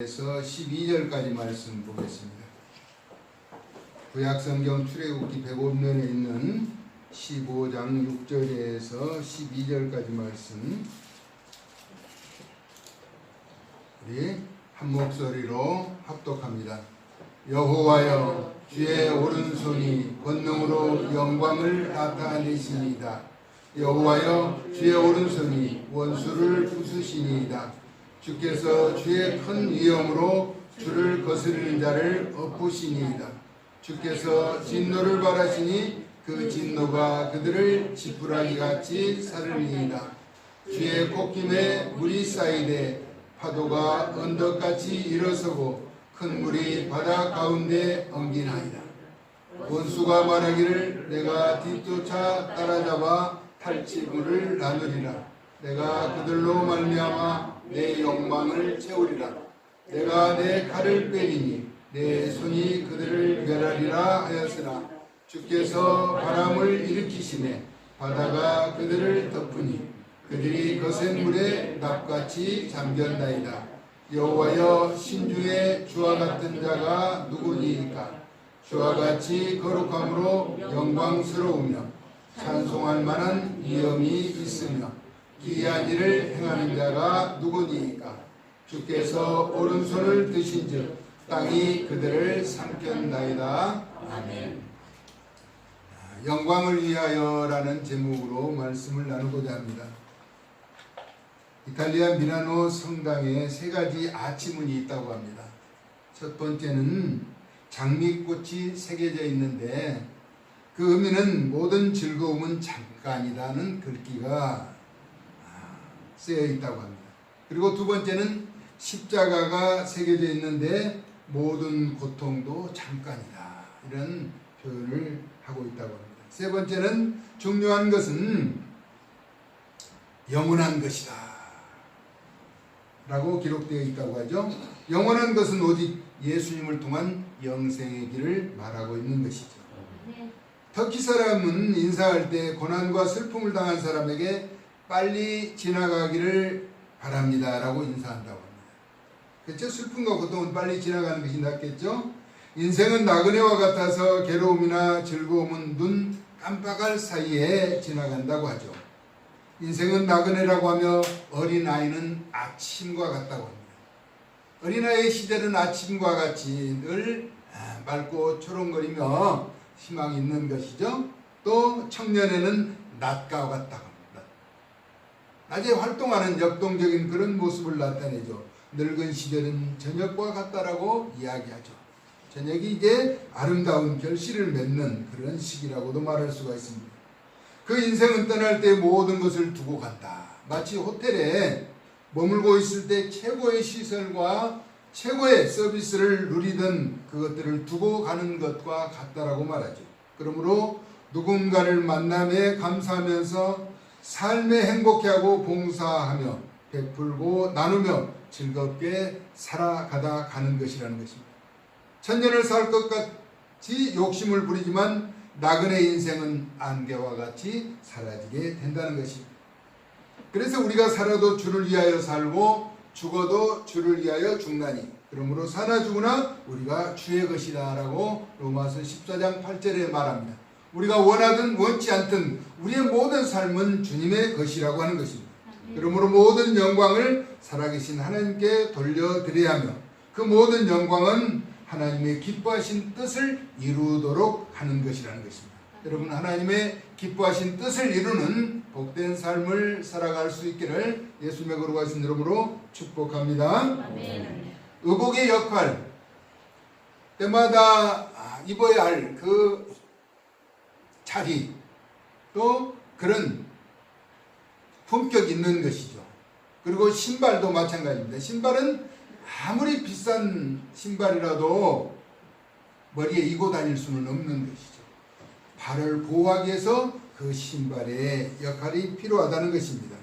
에서 12절까지 말씀 보겠습니다. 구약성경 출애굽기 105면에 있는 15장 6절에서 12절까지 말씀 우리 한 목소리로 합독합니다. 여호와여, 주의 오른손이 권능으로 영광을 나타내시니이다. 여호와여, 주의 오른손이 원수를 부수시니이다. 주께서 주의 큰 위엄으로 주를 거스르는 자를 엎으시니이다. 주께서 진노를 바라시니 그 진노가 그들을 지푸라기같이 사르니이다. 주의 콧김에 물이 쌓이되 파도가 언덕같이 일어서고 큰 물이 바다 가운데 엉기나이다. 원수가 말하기를 내가 뒤쫓아 따라잡아 탈취물을 나누리라. 내가 그들로 말미암아 내 욕망을 채우리라. 내가 내 칼을 빼리니 내 손이 그들을 멸하리라 하였으나 주께서 바람을 일으키시매 바다가 그들을 덮으니 그들이 거센 물에 납같이 잠겼나이다. 여호와여, 신중에 주와 같은 자가 누구니이까? 주와 같이 거룩함으로 영광스러우며 찬송할 만한 위엄이 있으며 기이한 일을 행하는 자가 누구니이까? 주께서 오른손을 드신즉 땅이 그들을 삼켰나이다. 아멘. 영광을 위하여라는 제목으로 말씀을 나누고자 합니다. 이탈리아 밀라노 성당에 세 가지 아치문이 있다고 합니다. 첫 번째는 장미꽃이 새겨져 있는데 그 의미는 모든 즐거움은 잠깐이라는 글귀가 쓰여 있다고 합니다. 그리고 두 번째는 십자가가 새겨져 있는데 모든 고통도 잠깐이다, 이런 표현을 하고 있다고 합니다. 세 번째는 중요한 것은 영원한 것이다 라고 기록되어 있다고 하죠. 영원한 것은 오직 예수님을 통한 영생의 길을 말하고 있는 것이죠. 터키 사람은 인사할 때 고난과 슬픔을 당한 사람에게 빨리 지나가기를 바랍니다 라고 인사한다고 합니다. 그렇죠? 슬픔과 고통은 빨리 지나가는 것이 낫겠죠? 인생은 나그네와 같아서 괴로움이나 즐거움은 눈 깜빡할 사이에 지나간다고 하죠. 인생은 나그네라고 하며 어린아이는 아침과 같다고 합니다. 어린아이의 시절은 아침과 같이 늘 맑고 초롱거리며 희망이 있는 것이죠. 또 청년에는 낮과 같다고 합니다. 낮에 활동하는 역동적인 그런 모습을 나타내죠. 늙은 시절은 저녁과 같다라고 이야기하죠. 저녁이 이제 아름다운 결실을 맺는 그런 시기라고도 말할 수가 있습니다. 그 인생은 떠날 때 모든 것을 두고 간다. 마치 호텔에 머물고 있을 때 최고의 시설과 최고의 서비스를 누리던 그것들을 두고 가는 것과 같다라고 말하죠. 그러므로 누군가를 만남에 감사하면서 삶에 행복해하고 봉사하며 베풀고 나누며 즐겁게 살아가다 가는 것이라는 것입니다. 천년을 살 것 같이 욕심을 부리지만 나그네 인생은 안개와 같이 사라지게 된다는 것입니다. 그래서 우리가 살아도 주를 위하여 살고 죽어도 주를 위하여 죽나니 그러므로 사나 죽으나 우리가 주의 것이다 라고 로마서 14장 8절에 말합니다. 우리가 원하든 원치 않든 우리의 모든 삶은 주님의 것이라고 하는 것입니다. 그러므로 모든 영광을 살아계신 하나님께 돌려드려야 하며 그 모든 영광은 하나님의 기뻐하신 뜻을 이루도록 하는 것이라는 것입니다. 여러분, 하나님의 기뻐하신 뜻을 이루는 복된 삶을 살아갈 수 있기를 예수님의 거룩하신 이름으로 축복합니다. 아멘. 의복의 역할, 때마다 입어야 할 그 자리, 또 그런 품격 있는 것이죠. 그리고 신발도 마찬가지입니다. 신발은 아무리 비싼 신발이라도 머리에 이고 다닐 수는 없는 것이죠. 발을 보호하기 위해서 그 신발의 역할이 필요하다는 것입니다.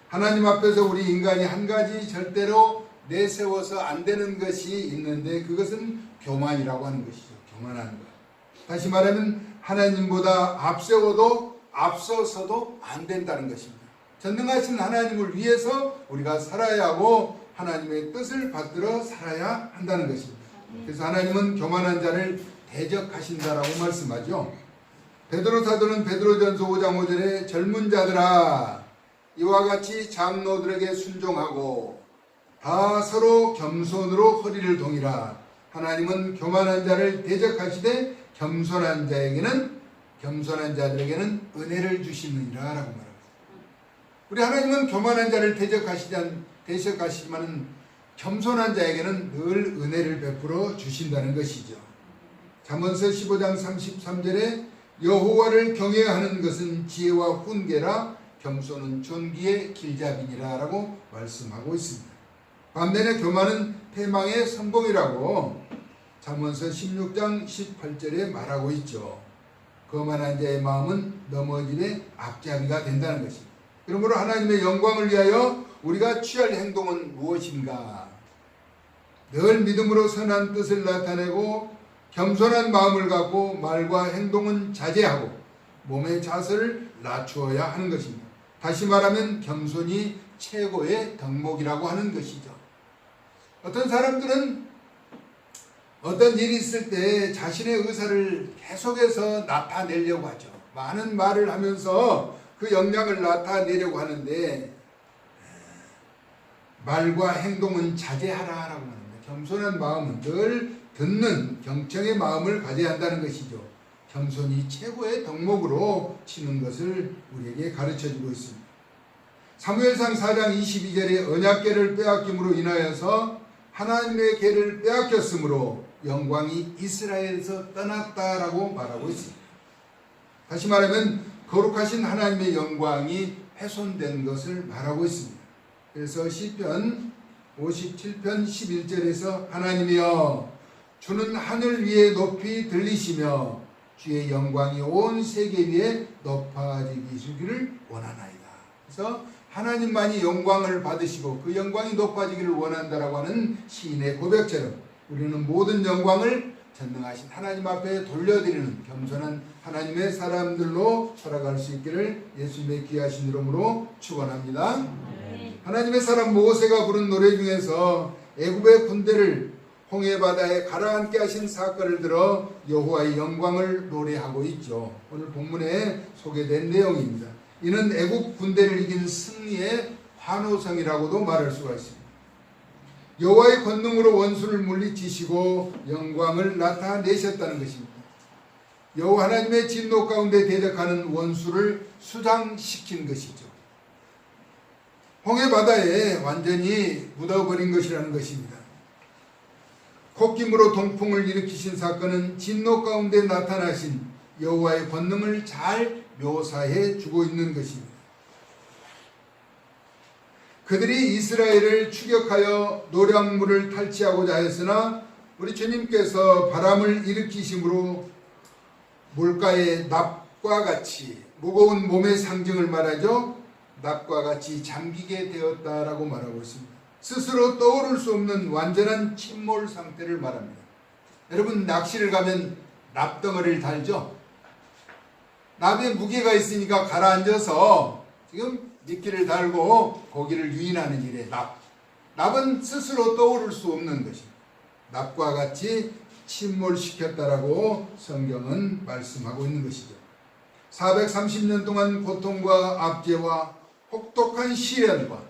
하나님 앞에서 우리 인간이 한 가지 절대로 내세워서 안 되는 것이 있는데 그것은 교만이라고 하는 것이죠. 교만하는 것. 다시 말하면 하나님보다 앞세워도 앞서서도 안 된다는 것입니다. 전능하신 하나님을 위해서 우리가 살아야 하고 하나님의 뜻을 받들어 살아야 한다는 것입니다. 그래서 하나님은 교만한 자를 대적하신다라고 말씀하죠. 베드로 사도는 베드로전서 5장 5절에 젊은 자들아 이와 같이 장로들에게 순종하고 다 서로 겸손으로 허리를 동이라. 하나님은 교만한 자를 대적하시되 겸손한 자들에게는 은혜를 주시느니라 라고 말합니다. 우리 하나님은 교만한 자를 대적하시지만 겸손한 자에게는 늘 은혜를 베풀어 주신다는 것이죠. 잠언서 15장 33절에 여호와를 경외하는 것은 지혜와 훈계라 겸손은 존귀의 길잡이니라 라고 말씀하고 있습니다. 반면에 교만은 패망의 선봉이라고 잠언서 16장 18절에 말하고 있죠. 거만한 자의 마음은 넘어짐의 앞잡이가 된다는 것입니다. 그러므로 하나님의 영광을 위하여 우리가 취할 행동은 무엇인가? 늘 믿음으로 선한 뜻을 나타내고 겸손한 마음을 갖고 말과 행동은 자제하고 몸의 자세를 낮추어야 하는 것입니다. 다시 말하면 겸손이 최고의 덕목이라고 하는 것이죠. 어떤 사람들은 어떤 일이 있을 때 자신의 의사를 계속해서 나타내려고 하죠. 많은 말을 하면서 그 역량을 나타내려고 하는데 말과 행동은 자제하라라고 합니다. 겸손한 마음은 늘 듣는 경청의 마음을 가져야 한다는 것이죠. 겸손이 최고의 덕목으로 치는 것을 우리에게 가르쳐주고 있습니다. 사무엘상 4장 22절에 언약궤를 빼앗김으로 인하여서 하나님의 궤를 빼앗겼으므로 영광이 이스라엘에서 떠났다라고 말하고 있습니다. 다시 말하면 거룩하신 하나님의 영광이 훼손된 것을 말하고 있습니다. 그래서 시편 57편 11절에서 하나님이여 주는 하늘 위에 높이 들리시며 주의 영광이 온 세계 위에 높아지기를 원하나이다. 그래서 하나님만이 영광을 받으시고 그 영광이 높아지기를 원한다라고 하는 시인의 고백처럼 우리는 모든 영광을 전능하신 하나님 앞에 돌려드리는 겸손한 하나님의 사람들로 살아갈 수 있기를 예수님의 귀하신 이름으로 축원합니다. 하나님의 사람 모세가 부른 노래 중에서 애굽의 군대를 홍해바다에 가라앉게 하신 사건을 들어 여호와의 영광을 노래하고 있죠. 오늘 본문에 소개된 내용입니다. 이는 애굽 군대를 이긴 승리의 환호성이라고도 말할 수가 있습니다. 여호와의 권능으로 원수를 물리치시고 영광을 나타내셨다는 것입니다. 여호와 하나님의 진노 가운데 대적하는 원수를 수장시킨 것이죠. 홍해바다에 완전히 묻어버린 것이라는 것입니다. 콧김으로 동풍을 일으키신 사건은 진노 가운데 나타나신 여호와의 권능을 잘 묘사해 주고 있는 것입니다. 그들이 이스라엘을 추격하여 노량물을 탈취하고자 했으나 우리 주님께서 바람을 일으키심으로 물가에 납과 같이 무거운 몸의 상징을 말하죠. 납과 같이 잠기게 되었다라고 말하고 있습니다. 스스로 떠오를 수 없는 완전한 침몰 상태를 말합니다. 여러분 낚시를 가면 납덩어리를 달죠. 납에 무게가 있으니까 가라앉아서 지금 미끼를 달고 고기를 유인하는 일에 납은 스스로 떠오를 수 없는 것입니다. 납과 같이 침몰시켰다라고 성경은 말씀하고 있는 것이죠. 430년 동안 고통과 압제와 혹독한 시련과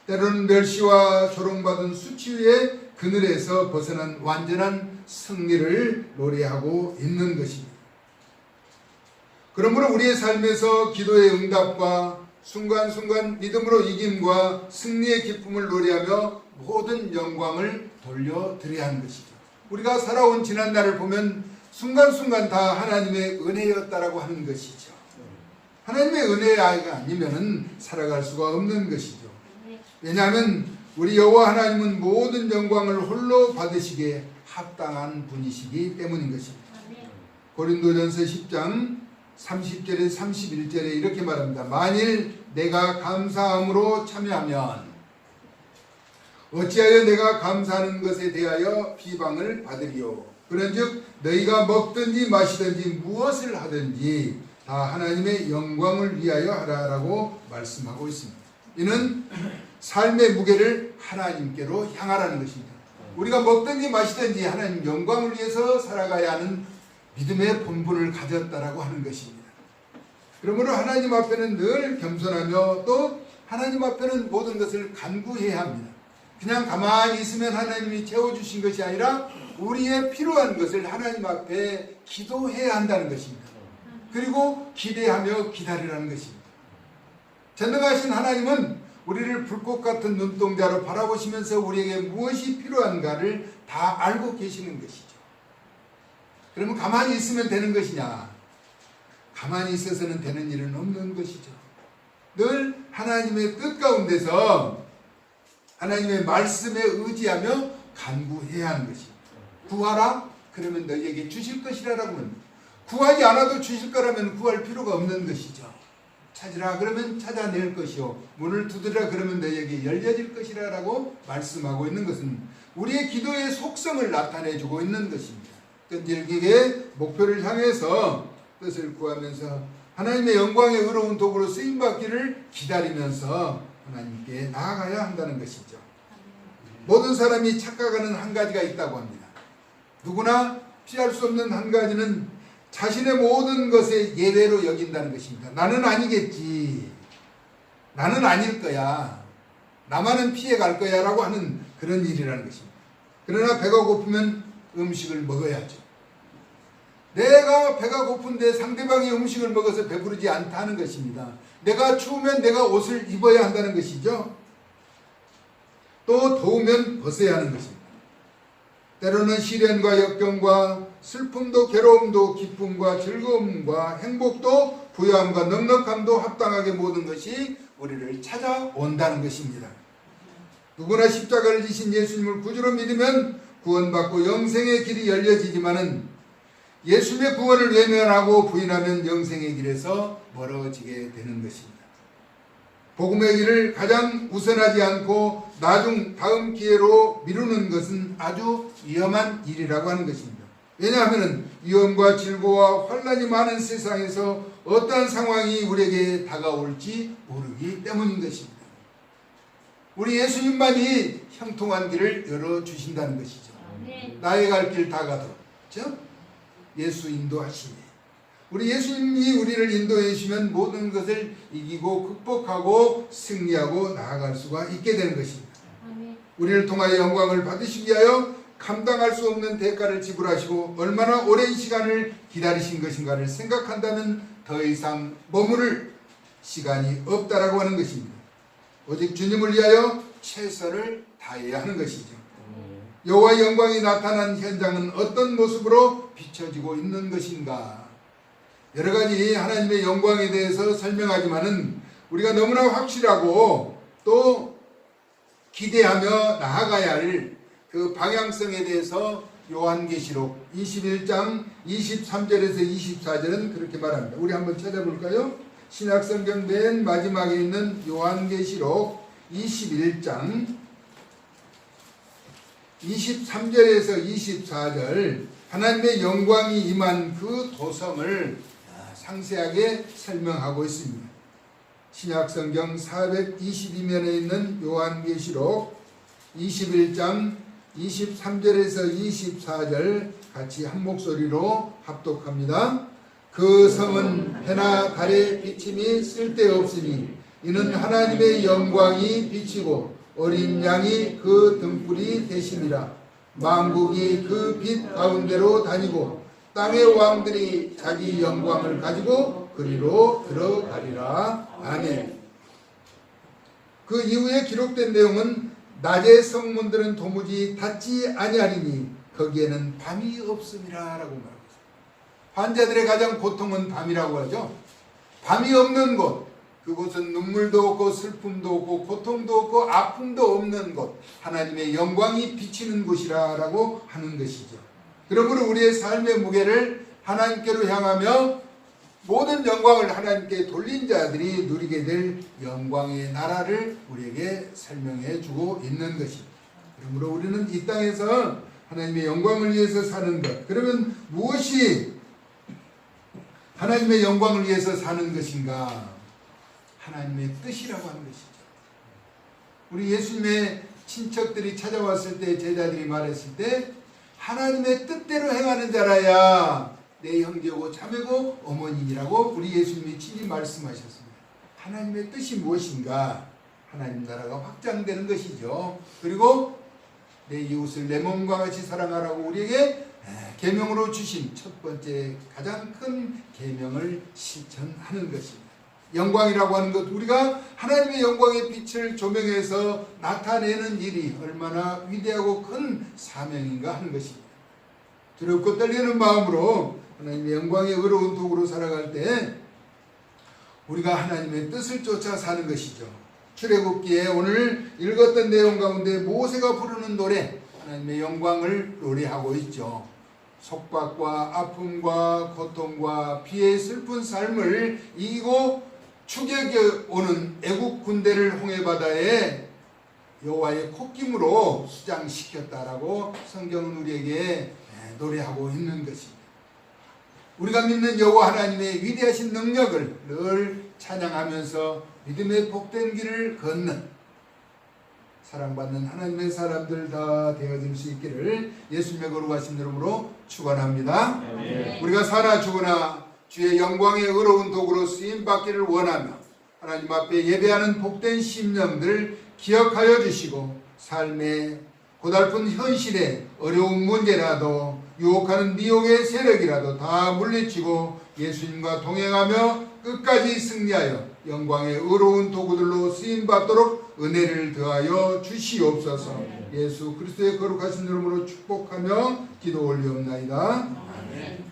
때로는 멸시와 조롱받은 수치의 그늘에서 벗어난 완전한 승리를 노래하고 있는 것입니다. 그러므로 우리의 삶에서 기도의 응답과 순간순간 믿음으로 이김과 승리의 기쁨을 노래하며 모든 영광을 돌려드려야 하는 것이죠. 우리가 살아온 지난날을 보면 순간순간 다 하나님의 은혜였다라고 하는 것이죠. 하나님의 은혜가 아니면 살아갈 수가 없는 것이죠. 왜냐하면 우리 여호와 하나님은 모든 영광을 홀로 받으시기에 합당한 분이시기 때문인 것입니다. 고린도전서 10장 30절에 31절에 이렇게 말합니다. 만일 내가 감사함으로 참여하면 어찌하여 내가 감사하는 것에 대하여 비방을 받으리요. 그런즉 너희가 먹든지 마시든지 무엇을 하든지 다 하나님의 영광을 위하여 하라라고 말씀하고 있습니다. 이는 삶의 무게를 하나님께로 향하라는 것입니다. 우리가 먹든지 마시든지 하나님 영광을 위해서 살아가야 하는 믿음의 본분을 가졌다라고 하는 것입니다. 그러므로 하나님 앞에는 늘 겸손하며 또 하나님 앞에는 모든 것을 간구해야 합니다. 그냥 가만히 있으면 하나님이 채워주신 것이 아니라 우리의 필요한 것을 하나님 앞에 기도해야 한다는 것입니다. 그리고 기대하며 기다리라는 것입니다. 전능하신 하나님은 우리를 불꽃 같은 눈동자로 바라보시면서 우리에게 무엇이 필요한가를 다 알고 계시는 것이죠. 그러면 가만히 있으면 되는 것이냐? 가만히 있어서는 되는 일은 없는 것이죠. 늘 하나님의 뜻 가운데서 하나님의 말씀에 의지하며 간구해야 하는 것입니다. 구하라? 그러면 너희에게 주실 것이라고 하면 구하지 않아도 주실 거라면 구할 필요가 없는 것이죠. 찾으라 그러면 찾아낼 것이요 문을 두드리라 그러면 너희에게 열려질 것이라고 말씀하고 있는 것은 우리의 기도의 속성을 나타내주고 있는 것입니다. 끈질기게 목표를 향해서 뜻을 구하면서 하나님의 영광의 의로운 도구로 쓰임받기를 기다리면서 하나님께 나아가야 한다는 것이죠. 모든 사람이 착각하는 한 가지가 있다고 합니다. 누구나 피할 수 없는 한 가지는 자신의 모든 것에 예외로 여긴다는 것입니다. 나는 아니겠지. 나는 아닐 거야. 나만은 피해갈 거야 라고 하는 그런 일이라는 것입니다. 그러나 배가 고프면 음식을 먹어야죠. 내가 배가 고픈데 상대방이 음식을 먹어서 배부르지 않다는 것입니다. 내가 추우면 내가 옷을 입어야 한다는 것이죠. 또 더우면 벗어야 하는 것입니다. 때로는 시련과 역경과 슬픔도 괴로움도 기쁨과 즐거움과 행복도 부유함과 넉넉함도 합당하게 모든 것이 우리를 찾아온다는 것입니다. 누구나 십자가를 지신 예수님을 구주로 믿으면 구원받고 영생의 길이 열려지지만은 예수님의 구원을 외면하고 부인하면 영생의 길에서 멀어지게 되는 것입니다. 복음의 길을 가장 우선하지 않고 다음 기회로 미루는 것은 아주 위험한 일이라고 하는 것입니다. 왜냐하면 위험과 질고와 환난이 많은 세상에서 어떠한 상황이 우리에게 다가올지 모르기 때문인 것입니다. 우리 예수님만이 형통한 길을 열어주신다는 것이죠. 나의 갈 길 다 가도록. 그렇죠? 예수 인도하시니 우리 예수님이 우리를 인도해 주시면 모든 것을 이기고 극복하고 승리하고 나아갈 수가 있게 되는 것입니다. 우리를 통하여 영광을 받으시기 위하여 감당할 수 없는 대가를 지불하시고 얼마나 오랜 시간을 기다리신 것인가를 생각한다면 더 이상 머무를 시간이 없다라고 하는 것입니다. 오직 주님을 위하여 최선을 다해야 하는 것이죠. 여호와의 영광이 나타난 현장은 어떤 모습으로 비춰지고 있는 것인가? 여러 가지 하나님의 영광에 대해서 설명하지만은 우리가 너무나 확실하고 또 기대하며 나아가야 할 그 방향성에 대해서 요한계시록 21장 23절에서 24절은 그렇게 말합니다. 우리 한번 찾아볼까요? 신약성경 맨 마지막에 있는 요한계시록 21장 23절에서 24절 하나님의 영광이 임한 그 도성을 상세하게 설명하고 있습니다. 신약성경 422면에 있는 요한계시록 21장 23절에서 24절 같이 한 목소리로 합독합니다. 그 성은 해나 달의 비침이 쓸데없으니 이는 하나님의 영광이 비치고 어린 양이 그 등불이 되심이라. 만국이 그 빛 가운데로 다니고 땅의 왕들이 자기 영광을 가지고 그리로 들어가리라. 아멘. 그 이후에 기록된 내용은 낮의 성문들은 도무지 닫지 아니하리니 거기에는 밤이 없음이라 라고 말합니다. 환자들의 가장 고통은 밤이라고 하죠. 밤이 없는 곳, 그곳은 눈물도 없고 슬픔도 없고 고통도 없고 아픔도 없는 곳, 하나님의 영광이 비치는 곳이라고 하는 것이죠. 그러므로 우리의 삶의 무게를 하나님께로 향하며 모든 영광을 하나님께 돌린 자들이 누리게 될 영광의 나라를 우리에게 설명해 주고 있는 것입니다. 그러므로 우리는 이 땅에서 하나님의 영광을 위해서 사는 것, 그러면 무엇이 하나님의 영광을 위해서 사는 것인가? 하나님의 뜻이라고 하는 것이죠. 우리 예수님의 친척들이 찾아왔을 때 제자들이 말했을 때 하나님의 뜻대로 행하는 자라야 내 형제고 자매고 어머니라고 우리 예수님이 친히 말씀하셨습니다. 하나님의 뜻이 무엇인가? 하나님 나라가 확장되는 것이죠. 그리고 내 이웃을 내 몸과 같이 사랑하라고 우리에게 계명으로 주신 첫 번째 가장 큰 계명을 실천하는 것입니다. 영광이라고 하는 것, 우리가 하나님의 영광의 빛을 조명해서 나타내는 일이 얼마나 위대하고 큰 사명인가 하는 것입니다. 두렵고 떨리는 마음으로 하나님의 영광의 의로운 도구로 살아갈 때 우리가 하나님의 뜻을 쫓아 사는 것이죠. 출애굽기에 오늘 읽었던 내용 가운데 모세가 부르는 노래, 하나님의 영광을 노래하고 있죠. 속박과 아픔과 고통과 피의 슬픈 삶을 이기고 추격해 오는 애국 군대를 홍해바다에 여호와의 콧김으로 수장시켰다라고 성경은 우리에게 노래하고 있는 것입니다. 우리가 믿는 여호와 하나님의 위대하신 능력을 늘 찬양하면서 믿음의 복된 길을 걷는 사랑받는 하나님의 사람들 다 되어질 수 있기를 예수님의 거룩하신 이름으로 축원합니다. 우리가 사나 죽으나 주의 영광의 의로운 도구로 쓰임받기를 원하며 하나님 앞에 예배하는 복된 심령들 기억하여 주시고 삶의 고달픈 현실에 어려운 문제라도 유혹하는 미혹의 세력이라도 다 물리치고 예수님과 동행하며 끝까지 승리하여 영광의 의로운 도구들로 쓰임받도록 은혜를 더하여 주시옵소서. 예수 그리스도의 거룩하신 이름으로 축복하며 기도 올리옵나이다. 아멘.